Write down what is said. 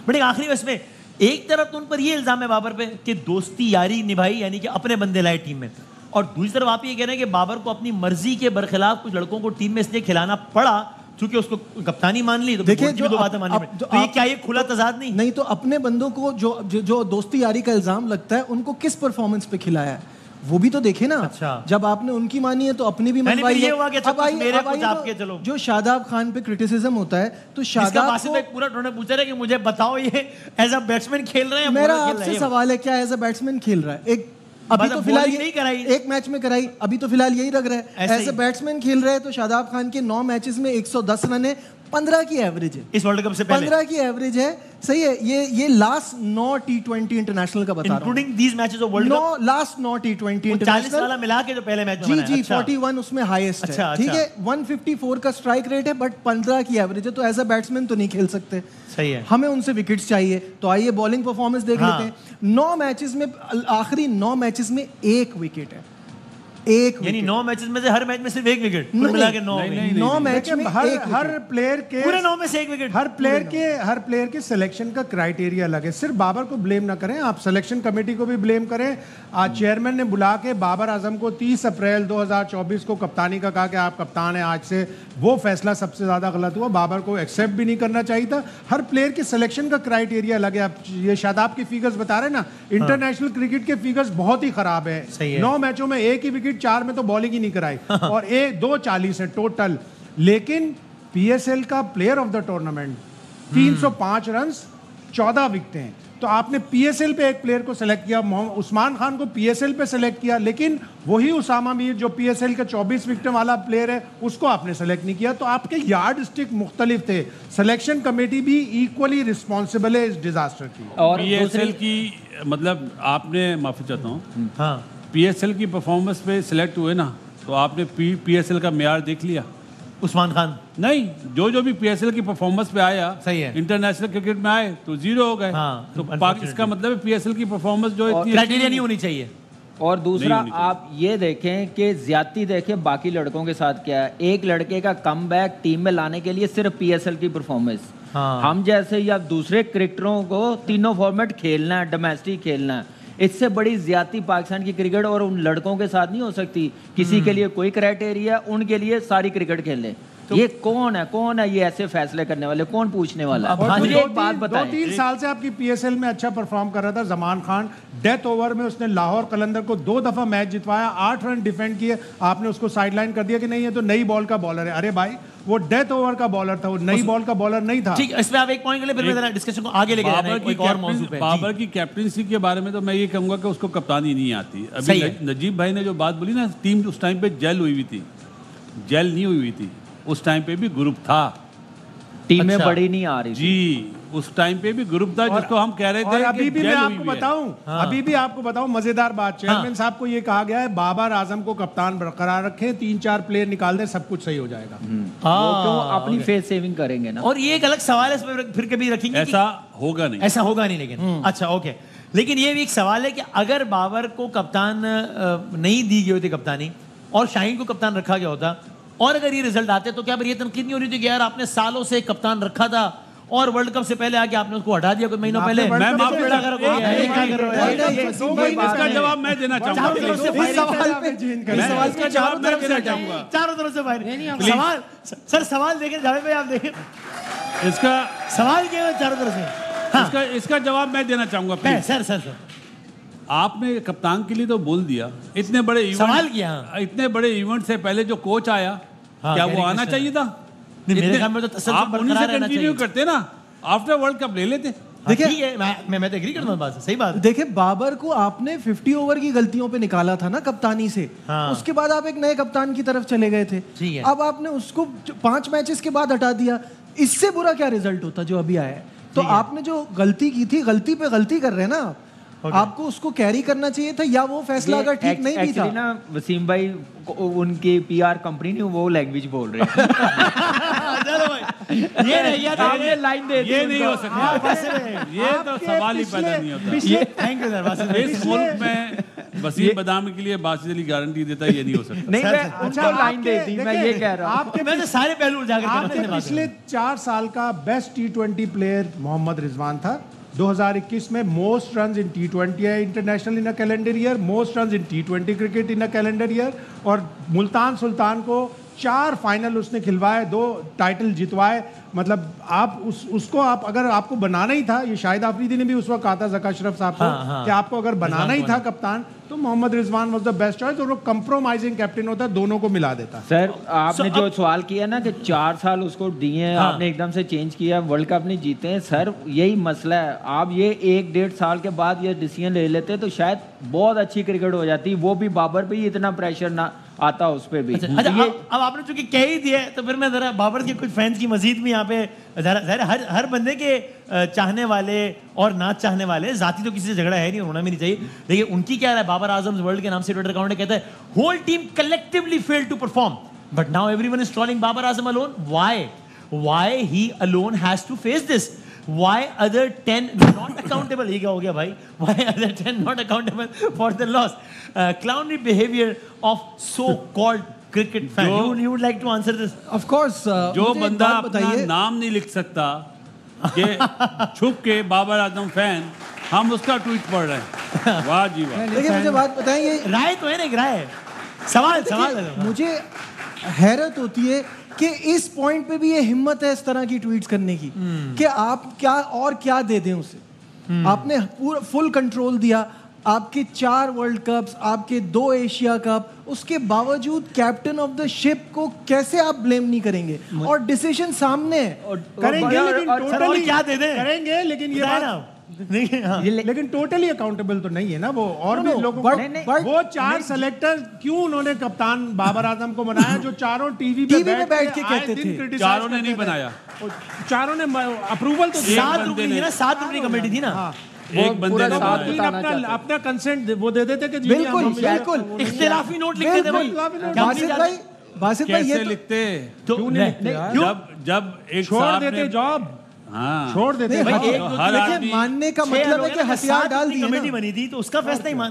But एक आखिरी में एक तरफ तो उन पर ये इल्जाम है बाबर पे कि दोस्ती यारी निभाई, यानी कि अपने बंदे लाए टीम में, और दूसरी तरफ आप ये कह रहे हैं कि बाबर को अपनी मर्जी के बरखिलाफ कुछ लड़कों को टीम में इसलिए खिलाना पड़ा क्योंकि उसको कप्तानी मान ली। तो देखिए जो बात माननी पड़ी, तो ये क्या ये खुला तजाद नहीं? नहीं, तो अपने बंदों को जो दोस्ती यारी का इल्जाम लगता है, उनको किस परफॉर्मेंस पे खिलाया है वो भी तो देखे ना। अच्छा। जब आपने उनकी मानी है तो अपनी भी मनवाई है। चलो जो शादाब खान पे क्रिटिसिज्म होता है, तो शादाब को पूरा टूर्नामेंट पूछ रहे हैं कि मुझे बताओ ये एज अ बैट्समैन खेल रहे हैं? मेरा आपसे सवाल है, क्या एज अ बैट्समैन खेल रहा है? एक अभी तो फिलहाल नहीं कराई, एक मैच में कराई, अभी तो फिलहाल यही लग रहा है। एज अ बैट्समैन खेल रहा है तो शादाब खान के 9 मैचेस में 110 रन है, 15 की एवरेज है इस वर्ल्ड कप से पहले। 15 की एवरेज है, सही है। ये लास्ट 9 T20 इंटरनेशनल का बता रहा हूं, including these matches of world cup. Last 9 T20 international 40 वाला मिला के जो पहले मैच में जी 41 उसमें हाईएस्ट है, ठीक है। 154 का स्ट्राइक रेट है, बट 15 की एवरेज है, तो एज अ बैट्समैन तो नहीं खेल सकते। सही है, हमें उनसे विकेट्स चाहिए। तो आइए बॉलिंग परफॉर्मेंस देख लेते हैं। 9 मैचेस में, आखिरी 9 मैचेस में 1 विकेट है, यानी 9 मैचेस में से हर मैच में सिर्फ 1 विकेट, कुल मिला के 9 मैच में हर प्लेयर के पूरे 9 में से 1 विकेट। हर प्लेयर के सिलेक्शन का क्राइटेरिया अलग है। सिर्फ बाबर को ब्लेम ना करें, आप सिलेक्शन कमेटी को भी ब्लेम करें। आज चेयरमैन ने बुला के बाबर आजम को 30 अप्रैल 2024 को कप्तानी का कहा कि आप कप्तान हैं आज से, वो फैसला सबसे ज्यादा गलत हुआ। बाबर को एक्सेप्ट भी नहीं करना चाहिए था। हर प्लेयर के सिलेक्शन का क्राइटेरिया अलग है। आप ये शादाब की फिगर्स बता रहे हैं ना, इंटरनेशनल क्रिकेट के फिगर्स बहुत ही खराब है। 9 मैचों में 1 ही विकेट, 4 में तो बॉलिंग ही नहीं कराई, और 240 है टोटल। लेकिन पीएसएल का player of the tournament 305 run, 14 विकेटें। तो आपने पीएसएल पे एक प्लेयर को सिलेक्ट किया, उस्मान खान को पीएसएल पे सिलेक्ट किया, लेकिन वही उसामा मीर जो पीएसएल का 24 विकेट वाला प्लेयर है, उसको आपने सिलेक्ट नहीं किया। तो आपके यार्ड स्टिक मुख्तलिफ थे। सिलेक्शन कमेटी भी इक्वली रिस्पॉन्सिबल है इस डिजास्टर की। और पीएसएल की मतलब आपने, माफी चाहता हूँ, हाँ, पीएसएल की परफॉर्मेंस पे सिलेक्ट हुए ना, तो आपने पीएसएल का मेयार देख लिया? उस्मान खान नहीं, जो भी पीएसएल की परफॉर्मेंस पे आया, सही है, इंटरनेशनल क्रिकेट में आए तो 0 हो गए। हाँ, तो इसका मतलब है पीएसएल की परफॉर्मेंस जो इतनी क्राइटेरिया नहीं होनी चाहिए। और दूसरा आप ये देखें कि ज्यादती देखें बाकी लड़कों के साथ क्या है। एक लड़के का कमबैक टीम में लाने के लिए सिर्फ पीएसएल की परफॉर्मेंस, हम जैसे या दूसरे क्रिकेटरों को तीनों फॉर्मेट खेलना है, डोमेस्टिक खेलना है, इससे बड़ी ज्यादती पाकिस्तान की क्रिकेट और उन लड़कों के साथ नहीं हो सकती। किसी के लिए कोई क्राइटेरिया, उनके लिए सारी क्रिकेट खेले। तो ये कौन है ये ऐसे फैसले करने वाले, कौन पूछने वाला है? मुझे एक बात बताएं। 2-3 साल से आपकी पीएसएल में अच्छा परफॉर्म कर रहा था जमान खान। डेथ ओवर में उसने लाहौर कलंदर को 2 दफा मैच जितवाया, 8 रन डिफेंड किए, आपने उसको साइडलाइन कर दिया कि नहीं, ये तो नई बॉल का बॉलर है। अरे भाई, वो डेथ ओवर का बॉलर था, वो नई बॉल का बॉलर नहीं था। ठीक, इसमें आप एक पॉइंट के लिए फिर मैं डिस्कशन को आगे लेके जाना है। एक और मौजू पे बाबर की कैप्टनसी के बारे में तो मैं ये कहूंगा कि उसको कप्तानी नहीं आती। अभी नजीब भाई ने जो बात बोली ना, टीम उस टाइम पे जेल हुई थी, जेल नहीं हुई थी। उस टाइम पे भी ग्रुप था, टीमें बड़ी नहीं आ रही जी। उस टाइम पे भी ग्रुप था जिसको हम कह रहे थे। अभी भी मैं आपको बताऊं, अभी भी आपको बताऊं मजेदार बात, चेयरमैन साहब को ये कहा गया है बाबर आजम को कप्तान बरकरार रखें, 3-4 प्लेयर निकाल दें, सब कुछ सही हो जाएगा। क्यों अपनी फेस सेविंग करेंगे ना। और ये एक अलग सवाल है, इसमें फिर कभी रखेंगे, ऐसा होगा नहीं, ऐसा होगा नहीं। लेकिन अच्छा, ओके, लेकिन ये भी एक सवाल है कि अगर बाबर को कप्तान नहीं दी गई होती कप्तानी और शाहीन को कप्तान रखा गया होता, और अगर ये रिजल्ट आते तो क्या ये तनकीद नहीं हो रही थी कि यार आपने सालों से कप्तान रखा था और वर्ल्ड कप से पहले आके आपने उसको हटा दिया कुछ महीनों पहले? मैं माफी इसका जवाब मैं देना चाहूंगा। चारों तरफ से फायर। सवाल सर, सवाल देखें जावेद भाई, आप देखें इसका सवाल क्या है चारों तरफ से। इसका जवाब मैं देना चाहूंगा। सर आपने कप्तान के लिए तो बोल दिया, इतने बड़े इवेंट, सवाल किया, इतने बड़े इवेंट से पहले जो कोच आया, क्या वो आना चाहिए था? मेरे ख्याल में तो आप उन्हीं से कंटिन्यू करते ना, आफ्टर वर्ल्ड कप ले लेते। देखिए मैं तो एग्री करता हूं बात से, सही बात। देखिए बाबर को आपने 50 ओवर की गलतियों पे निकाला था ना कप्तानी से, उसके बाद आप एक नए कप्तान की तरफ चले गए थे। अब आपने उसको 5 मैचेस के बाद हटा दिया। इससे बुरा क्या रिजल्ट होता जो अभी आया है? तो आपने जो गलती की थी, गलती पे गलती कर रहे हैं ना, आपको उसको कैरी करना चाहिए था, या वो फैसला अगर ठीक नहीं भी था ना। वसीम भाई उनकी पीआर कंपनी नहीं, वो लैंग्वेज बोल रहे हैं। चलो भाई, ये नहीं यार, आपने लाइन दे दी ये नहीं हो उनको। सकता, ये तो सवाल ही पैदा नहीं होता। थैंक यू सर, बासित भाई। इस मुल्क में वसीम बदामी के लिए बासित अली गारंटी देता है, ये नहीं हो सकता। नहीं, मैं उनको लाइन दे दी, मैं ये कह रहा हूँ। आपके मैं तो सारे पहलू उजागर करना आपके चाहता हूं। पिछले 4 साल का best T20 player Mohammad Rizwan था। 2021 में most runs in T20 international in a calendar year, most runs in T20 cricket in a calendar year, और मुल्तान सुल्तान को 4 फाइनल उसने खिलवाए, 2 टाइटल जितवाए। मतलब आप उसको आप अगर आपको बनाना ही था, ये शाहिद आफरीदी ने भी उस वक्त कहा था ज़का अशरफ साहब को कि आपको अगर बनाना ही था कप्तान, तो Mohammad Rizwan was the best choice, और वो कंप्रोमाइजिंग कैप्टन होता, दोनों को मिला देता। सर आपने जो सवाल किया ना कि 4 साल उसको दिए हैं, आपने एकदम से चेंज किया, वर्ल्ड कप नहीं जीते हैं, सर यही मसला है। आप ये 1-1.5 साल के बाद ये डिसीजन ले लेते तो शायद बहुत अच्छी क्रिकेट हो जाती, वो भी बाबर पे ही इतना प्रेशर ना आता उस पे भी। अच्छा, अब आपने चूंकि कह ही दिया है, तो फिर मैं जरा बाबर के कुछ फैंस की मजीद भी यहाँ पे जरा हर बंदे के चाहने वाले और ना चाहने वाले, जाती तो किसी से झगड़ा है नहीं, होना भी नहीं चाहिए। देखिए उनकी क्या है, बाबर आजम वर्ल्ड के नाम से ट्विटर अकाउंट कहता है whole team collectively failed to perform but now everyone is trolling Babar Azam alone. Why he alone has to face this? Why other 10 not accountable? ये क्या हो गया भाई? Why other 10 not accountable for the loss? Clowny behavior of so-called cricket fan. You would like to answer this? Of course. जो बंदा अपना नाम नहीं लिख सकता कि छुप के बाबर आजम फैन, हम उसका ट्वीट पढ़ रहे हैं। वाह जी वाह। देखिए मुझे बात बताइए, राय तो है ना, एक राय है, सवाल मुझे हैरत होती है कि इस पॉइंट पे भी ये हिम्मत है इस तरह की ट्वीट्स करने की कि आप क्या दे दें उसे। आपने पूरा फुल कंट्रोल दिया, आपके 4 वर्ल्ड कप्स, आपके 2 एशिया कप, उसके बावजूद कैप्टन ऑफ द शिप को कैसे आप ब्लेम नहीं करेंगे? और डिसीजन सामने है। करेंगे लेकिन टोटली क्या दे दें? करेंगे लेकिन ये बात लेकिन टोटली अकाउंटेबल तो नहीं है ना वो, और भी लोगों को वो 4 सेलेक्टर क्यों उन्होंने कप्तान बाबर आजम को बनाया जो चारों टीवी पे बैठ के कहते थे? चारों ने नहीं बनाया, चारों ने अप्रूवल तो 7 रुपए थी ना, 7 रुपए कमेटी थी ना, एक बंदे ने अपना कंसेंट वो दे देते कि बिल्कुल इख्तिलाफी नोट लिखते थे भाई। बासित भाई ये लिखते क्यों नहीं लिखते? जब एक छोड़ देते जॉब, हाँ छोड़ देते। मानने का मतलब है कि हथियार डाल दिए ना। कमेटी बनी थी तो उसका फैसला ही मान